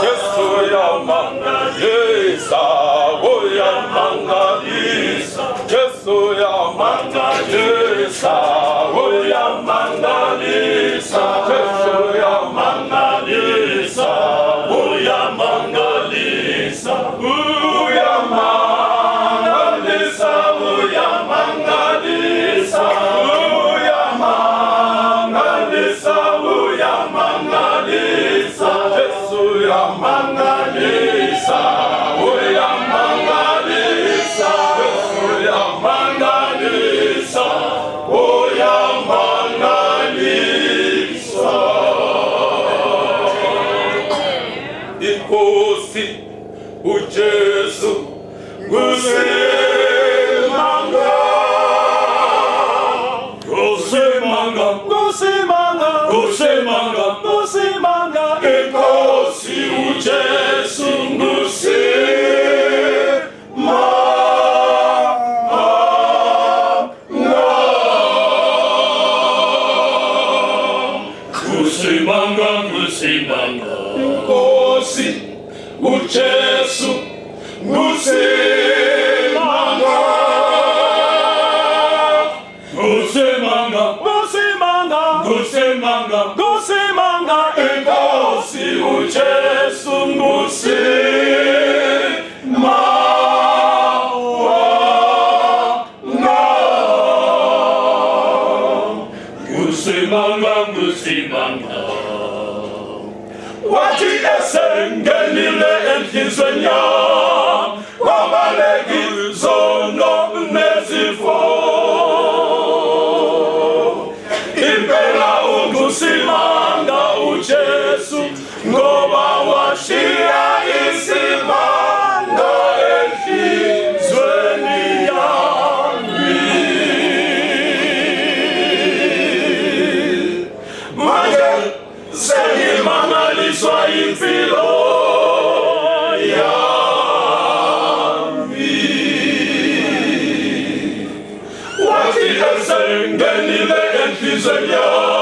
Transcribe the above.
Yesu yamangalisa, oh yamangalisa. Yesu yamangalisa, oh yamangalisa. Yesu yamangalisa, oh yamangalisa. Oh yamangalisa, oh yamangalisa. Oh yamangalisa, oh yamangalisa. Yesu yamangalisa, oh yamangalisa. Yesu yamangalisa, oh yamangalisa. Inkosi uJesu ngusimanga, ngusimanga, ngusimanga, ngusimanga, ngusimanga. Inkosi uJesu ngusimanga, ngusimanga. Inkosi uJesu ngusimanga, ngusimanga, ngusimanga, ngusimanga, ngusimanga. Inkosi uJesu ngusimanga. Ngusimanga, ngusimanga. Wathi esengenile enhlizweni yami, wabaleka izono nezifo. Impela ungusimanga uJesu, ngoba washiya isimanga enhlizweni yami. Manje sengimangaliswa impilo yami. Wathi esengenile enhlizweni yami,